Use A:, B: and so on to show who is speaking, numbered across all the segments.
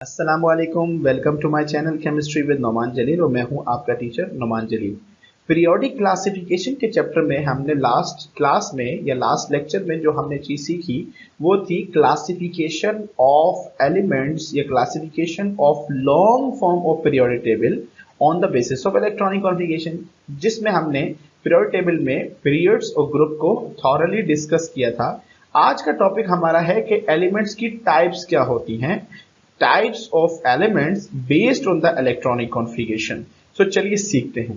A: अस्सलाम वालेकुम, welcome to my channel chemistry with Noman Jalil और मैं हूं आपका teacher Noman Jalil. Periodic classification के चैप्टर में हमने लास्ट क्लास में या लास्ट लेक्चर में जो हमने चीज सीखी वो थी क्लासिफिकेशन ऑफ एलिमेंट्स या classification of long form of periodic table on the basis of electronic configuration, जिसमें हमने पीरियोडिक टेबल में पीरियड्स और ग्रुप को थॉरली डिस्कस किया था। आज का टॉपिक हमारा है कि एलिमेंट्स की टाइप्स क्या होती हैं, types of elements based on the electronic configuration। so चलिए सीखते हैं।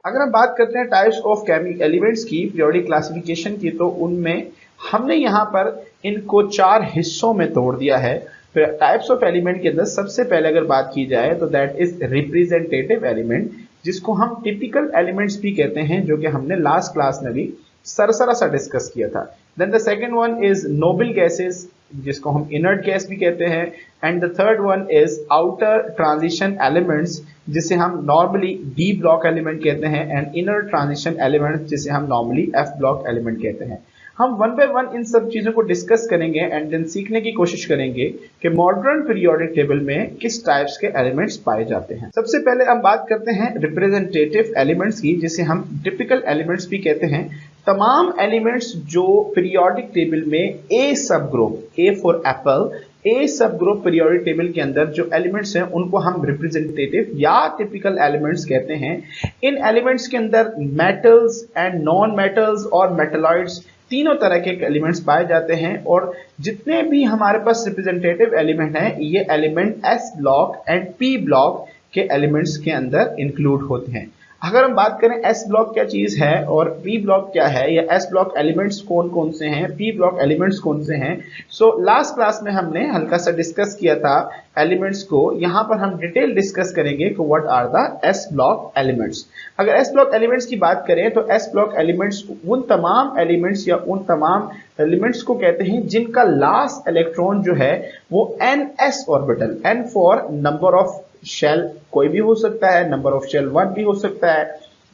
A: अगर हम बात करते हैं टाइप्स ऑफ एलिमेंट्स की पीरियोडिक क्लासिफिकेशन की, तो उनमें हमने यहाँ पर इनको चार हिस्सों में तोड़ दिया है। टाइप्स ऑफ एलिमेंट के अंदर सबसे पहले अगर बात की जाए तो दैट इज रिप्रेजेंटेटिव एलिमेंट, जिसको हम टिपिकल एलिमेंट्स भी कहते हैं, जो कि हमने लास्ट क्लास में भी सरसरा सा डिस्कस किया था। Then the second one is noble gases, जिसको हम इनर्ट गैस भी कहते हैं। And the third one is outer transition elements, जिसे हम नॉर्मली डी ब्लॉक एलिमेंट कहते हैं, एंड इनर ट्रांजिशन एलिमेंट्स, जिसे हम नॉर्मली एफ ब्लॉक एलिमेंट कहते हैं। हम वन बाय वन इन सब चीजों को डिस्कस करेंगे एंड देन सीखने की कोशिश करेंगे कि मॉडर्न पीरियोडिक टेबल में किस टाइप्स के एलिमेंट्स पाए जाते हैं। सबसे पहले हम बात करते हैं रिप्रेजेंटेटिव एलिमेंट्स की, जिसे हम टिपिकल एलिमेंट्स भी कहते हैं। तमाम एलिमेंट्स जो पीरियोडिक टेबल में ए सब ग्रुप, ए फॉर एप्पल, ए सब ग्रुप पीरियोडिक टेबल के अंदर जो एलिमेंट्स हैं उनको हम रिप्रेजेंटेटिव या टिपिकल एलिमेंट्स कहते हैं। इन एलिमेंट्स के अंदर मेटल्स एंड नॉन मेटल्स और मेटलॉइड्स तीनों तरह के एलिमेंट्स पाए जाते हैं, और जितने भी हमारे पास रिप्रेजेंटेटिव एलिमेंट हैं ये element S block and P block के एलिमेंट्स के अंदर इंक्लूड होते हैं। अगर हम बात करें एस ब्लॉक क्या चीज है और पी ब्लॉक क्या है, या एस ब्लॉक एलिमेंट्स कौन कौन से हैं, पी ब्लॉक एलिमेंट्स कौन से हैं, सो लास्ट क्लास में हमने हल्का सा डिस्कस किया था एलिमेंट्स को। यहां पर हम डिटेल डिस्कस करेंगे कि what are the S block elements. अगर एस ब्लॉक एलिमेंट्स की बात करें तो एस ब्लॉक एलिमेंट्स उन तमाम एलिमेंट्स या उन तमाम एलिमेंट्स को कहते हैं जिनका लास्ट इलेक्ट्रॉन जो है वो N S orbital, N for number of shell कोई भी हो सकता है, नंबर ऑफ शेल 1 भी हो सकता है,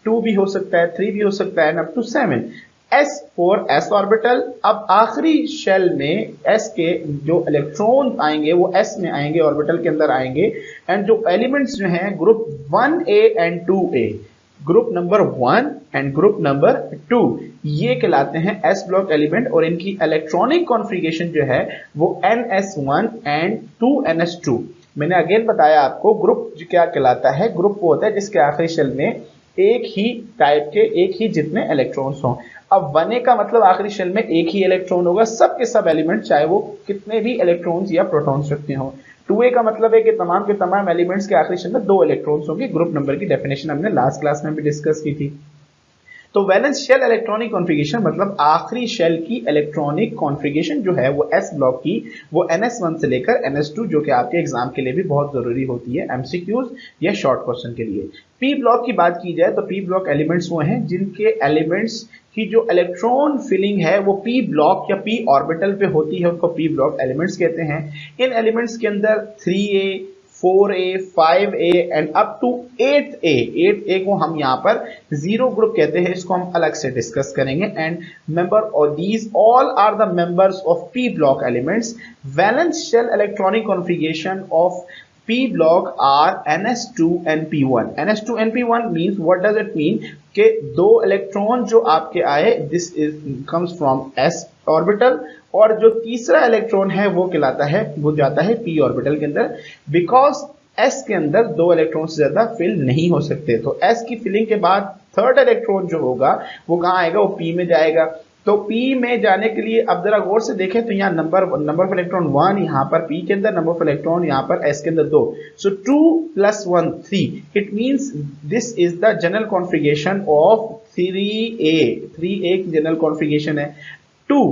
A: 2 भी हो सकता है, 3 भी हो सकता है, up to 7। S for S orbital. अब आखिरी शेल में एस के जो इलेक्ट्रॉन आएंगे वो एस में आएंगे, ऑर्बिटल के अंदर आएंगे। एंड जो एलिमेंट्स जो हैं group 1a and 2a, group number 1 and group number 2, ये कहलाते हैं एस ब्लॉक एलिमेंट, और इनकी इलेक्ट्रॉनिक कॉन्फ़िगरेशन जो है वो ns1 एंड 2ns2। मैंने अगेन बताया आपको ग्रुप क्या कहलाता है। ग्रुप वो होता है जिसके आखिरी शेल में एक ही टाइप के, एक ही जितने इलेक्ट्रॉन्स हों। अब 1a का मतलब आखिरी शेल में एक ही इलेक्ट्रॉन होगा, सब के सब एलिमेंट चाहे वो कितने भी इलेक्ट्रॉन्स या प्रोटॉन्स रखते हो। 2a का मतलब है कि तमाम के तमाम एलिमेंट्स के आखिरी शेल में 2 इलेक्ट्रॉन्स होंगे। ग्रुप नंबर की डेफिनेशन हमने लास्ट क्लास में भी डिस्कस की थी। तो वैलेंस शेल इलेक्ट्रॉनिक कॉन्फ़िगरेशन मतलब आखिरी शेल की इलेक्ट्रॉनिक कॉन्फ़िगरेशन जो है वो एस ब्लॉक की, वो ns1 से लेकर ns2, जो कि आपके एग्जाम के लिए भी बहुत जरूरी होती है, एमसीक्यूज या शॉर्ट क्वेश्चन के लिए। पी ब्लॉक की बात की जाए तो पी ब्लॉक एलिमेंट्स वो हैं जिनके एलिमेंट्स की जो इलेक्ट्रॉन फिलिंग है वो पी ब्लॉक या पी ऑर्बिटल पे होती है, उनको पी ब्लॉक एलिमेंट्स कहते हैं। इन एलिमेंट्स के अंदर 3a, 4a, 5a and up to 8a, 8a को हम यहाँ पर जीरो ग्रुप कहते हैं, इसको हम अलग से डिस्कस करेंगे। एंड मेंबर और these all are the members of P block elements. Valence shell electronic configuration of P block are ns2 and p1। ns2 and p1 means what does it mean कि दो electron जो आपके आए, this is comes from s orbital, और जो तीसरा electron है वो कहलाता है, वो जाता है p ऑर्बिटल के अंदर, बिकॉज s के अंदर 2 इलेक्ट्रॉन से ज्यादा फिल नहीं हो सकते। तो s की फिलिंग के बाद थर्ड इलेक्ट्रॉन जो होगा वो कहाँ आएगा, वो p में जाएगा। तो P में जाने के लिए अब जरा गौर से देखें तो यहाँ नंबर ऑफ इलेक्ट्रॉन 1 यहाँ पर P के अंदर, नंबर ऑफ इलेक्ट्रॉन यहाँ पर S के अंदर 2। सो 2 + 1 3। It means this is the general configuration of 3a। 3a की जनरल कॉन्फ़िगरेशन है। 2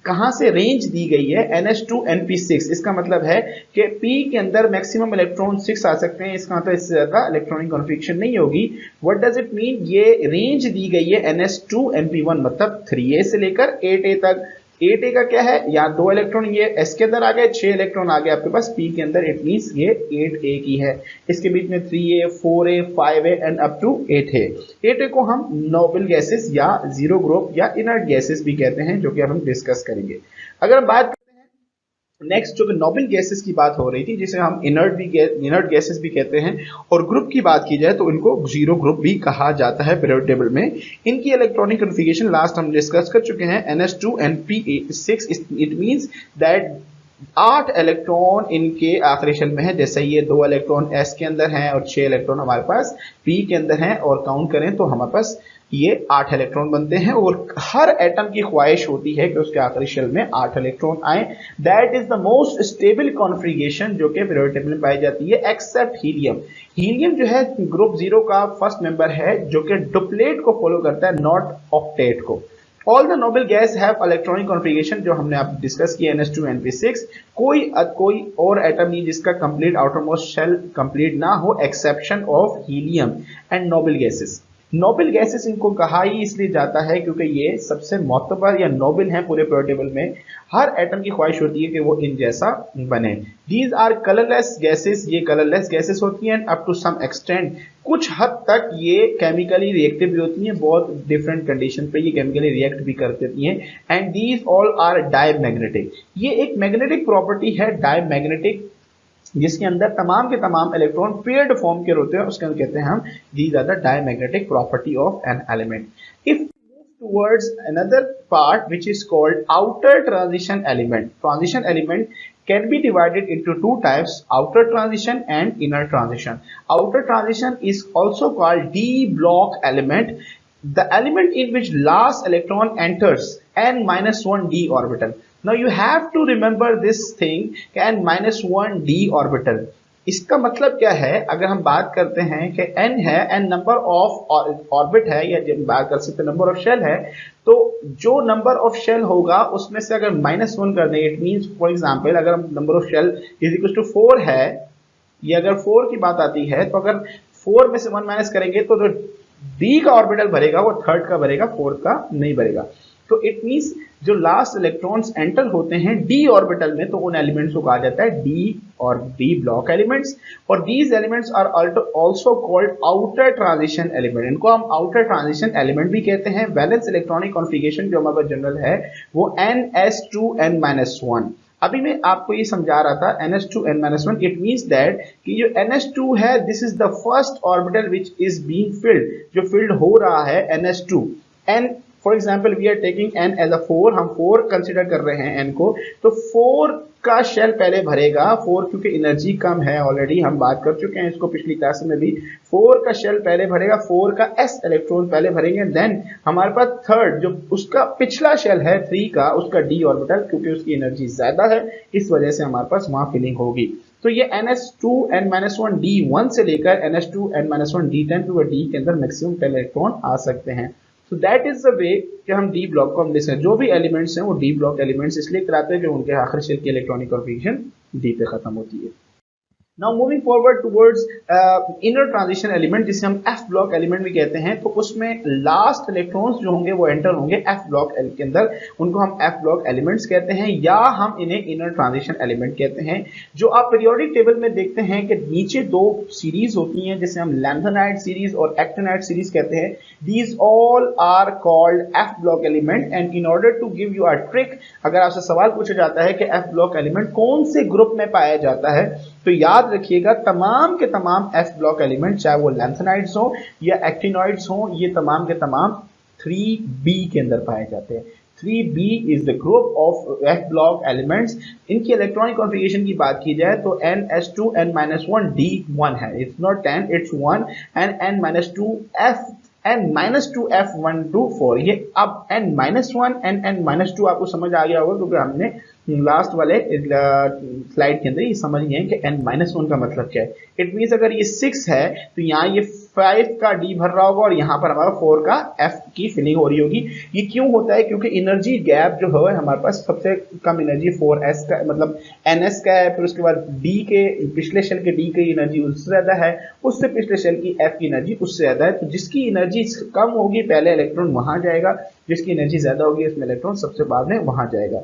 A: कहां से रेंज दी गई है, ns2 np6। इसका मतलब है कि P के अंदर मैक्सिमम इलेक्ट्रॉन 6 आ सकते हैं, इसका मतलब इससे ज्यादा इलेक्ट्रॉनिक कॉन्फ़िगरेशन नहीं होगी। व्हाट डज इट मीन, ये रेंज दी गई है ns2 np1 मतलब 3a से लेकर 8a तक, 8a का क्या है, यहाँ 2 इलेक्ट्रॉन ये s के अंदर आ गए, 6 इलेक्ट्रॉन आ गए आपके पास p के अंदर, इट मींस ये 8a की है। इसके बीच में 3a 4a 5a and up to 8a। 8a को हम नोबल गैसेस या जीरो ग्रुप या इनर्ट गैसेस भी कहते हैं, जो कि अब हम डिस्कस करेंगे। अगर हम बात नेक्स्ट जो नोबल गैसेस की बात हो रही थी, जिसे हम इनर्ट गैसेस भी कहते हैं, और ग्रुप की बात की जाए तो इनको जीरो ग्रुप भी कहा जाता है पीरियोडिक टेबल में। इनकी इलेक्ट्रॉनिक कॉन्फ़िगरेशन लास्ट हम डिस्कस कर चुके हैं, NS2 it means that 8 electron इनके आखिरी शेल में है। जैसे ये 2 इलेक्ट्रॉन s के अंदर हैं और 6 इलेक्ट्रॉन हमारे पास p के अंदर हैं, और काउंट करें तो हमारे पास ये 8 इलेक्ट्रॉन बनते हैं। और हर एटम की ख्वाहिश होती है कि उसके आखिरी शेल में 8 इलेक्ट्रॉन आए। That is the most stable configuration जो कि पीरियोडिक टेबल में पाई जाती है, एक्सेप्ट हीलियम। हीलियम जो है ग्रुप 0 का फर्स्ट मेंबर है, जो कि डुप्लेट को फॉलो करता है, नॉट ऑक्टेट को। All the noble guys have electronic configuration, जो हमने आप डिस्कस किया NS2 NP6। कोई और एटम नहीं जिसका complete outer most shell complete ना हो, exception of helium and noble gases. Noble gases इनको कहा ही इसलिए जाता है क्योंकि ये सबसे मोतबर या नोबल हैं पूरे पीरियोडिक टेबल में। हर एटम की ख्वाहिश होती है कि वो इन जैसा बने। दीज आर कलरलेस गैसेस, ये कलरलेस गैसेस होती हैं अप टू सम एक्सटेंट। कुछ हद तक ये केमिकली रिएक्टिव भी होती हैं, बहुत डिफरेंट कंडीशन पे ये केमिकली रिएक्ट भी कर देती हैं। And these all are diamagnetic. ये एक मैग्नेटिक प्रॉपर्टी है डायमैग्नेटिक, जिसके अंदर तमाम के तमाम इलेक्ट्रॉन पेयर्ड फॉर्म के होते हैं, उसके अंदर कहते हैं हम these are the diamagnetic property of an element. If towards another part which is called outer transition element. Transition element can be divided into two types, outer transition and inner transition. Outer transition is also called d block element, the element in which last electron enters n-1 d orbital. Now you have to remember this thing, n-1 d orbital. इसका मतलब क्या है, अगर हम बात करते हैं कि n है, n नंबर ऑफ ऑर्बिट है, या जब बात कर सकते नंबर ऑफ शेल है, तो जो नंबर ऑफ शेल होगा उसमें से अगर -1 कर देंगे, इट मींस फॉर एग्जांपल अगर हम number of shell is equal to 4 है, ये अगर 4 की बात आती है, तो अगर 4 में से 1 माइनस करेंगे तो जो d का ऑर्बिटल भरेगा वो थर्ड का भरेगा, फोर्थ का नहीं भरेगा। तो इट मींस जो लास्ट इलेक्ट्रॉन्स एंटर होते हैं d ऑर्बिटल में, तो उन एलिमेंट्स को कहा जाता है d और d ब्लॉक एलिमेंट्स। और these elements are also called outer transition element. इनको हम आउटर ट्रांजिशन एलिमेंट भी कहते हैं। वैलेंस इलेक्ट्रॉनिक कॉन्फ़िगरेशन जो हमारा जनरल है वो ns2n-1। अभी मैं आपको ये समझा रहा था ns2n-1, इट मींस दैट कि जो ns2 है, this is the first orbital which is being filled, जो फिल्ड हो रहा है ns2। n for example we are taking n as a 4, हम 4 कंसिडर कर रहे हैं n को, तो 4 का शेल पहले भरेगा। 4 क्योंकि एनर्जी कम है, ऑलरेडी हम बात कर चुके हैं इसको पिछली क्लास में भी। 4 का शेल पहले भरेगा, 4 का s इलेक्ट्रॉन पहले भरेंगे, देन हमारे पास थर्ड जो उसका पिछला शेल है 3 का, उसका d ऑर्बिटल, क्योंकि उसकी एनर्जी ज्यादा है, इस वजह से हमारे पास वहां फिलिंग होगी। तो ये ns2n-1 d1 से लेकर ns2n-1 d10 टू d के अंदर मैक्सिमम इलेक्ट्रॉन आ सकते हैं। तो दैट इज द वे कि हम डी ब्लॉक को हम डिस्कस, जो भी एलिमेंट्स हैं वो डी ब्लॉक एलिमेंट्स इसलिए कराते हैं कि उनके आखिरी शेल की इलेक्ट्रॉनिक कॉन्फ़िगरेशन डी पे खत्म होती है। Now moving forward towards inner transition element, जिसे हम एफ ब्लॉक एलिमेंट भी कहते हैं, तो उसमें लास्ट इलेक्ट्रॉन्स जो होंगे वो एंटर होंगे एफ ब्लॉक के अंदर, उनको हम एफ ब्लॉक एलिमेंट्स कहते हैं, या हम इन्हें इनर ट्रांजिशन एलिमेंट कहते हैं। जो आप पीरियोडिक टेबल में देखते हैं कि नीचे 2 सीरीज होती हैं, जिसे हम लैंथेनाइड सीरीज और एक्टिनाइड सीरीज कहते हैं। These all are called F block element. And in order to give you a trick, अगर आपसे सवाल पूछा जाता है कि एफ ब्लॉक एलिमेंट कौन से ग्रुप में पाया जाता है, तो याद रखिएगा तमाम के तमाम एफ ब्लॉक एलिमेंट, चाहे वो लैंथेनाइड्स हो या एक्टिनॉइड्स हो, ये तमाम के तमाम 3b के अंदर पाए जाते हैं। 3b is the group of F block elements. इनकी इलेक्ट्रॉनिक कॉन्फ़िगरेशन की बात की जाए तो ns2n-1 d1 है, it's not 10, it's 1, and n-2f1 to 4। ये अब n-1 एंड n-2 आपको समझ आ गया होगा, क्योंकि हमने लास्ट वाले स्लाइड के अंदर ये समझ गए कि n-1 का मतलब क्या है। इट मींस अगर ये 6 है तो यहाँ ये 5 का d भर रहा होगा और यहाँ पर हमारा 4 का f की फिलिंग हो रही होगी। ये क्यों होता है? क्योंकि एनर्जी गैप जो है हमारे पास सबसे कम एनर्जी 4s का मतलब ns का है, फिर उसके बाद d के पिछले शेल के d की एनर्जी उससे ज्यादा है, उससे पिछले शेल की f की एनर्जी उससे ज्यादा है। तो जिसकी एनर्जी कम होगी पहले इलेक्ट्रॉन वहां जाएगा, जिसकी एनर्जी ज्यादा होगी इसमें इलेक्ट्रॉन सबसे बाद में वहां जाएगा।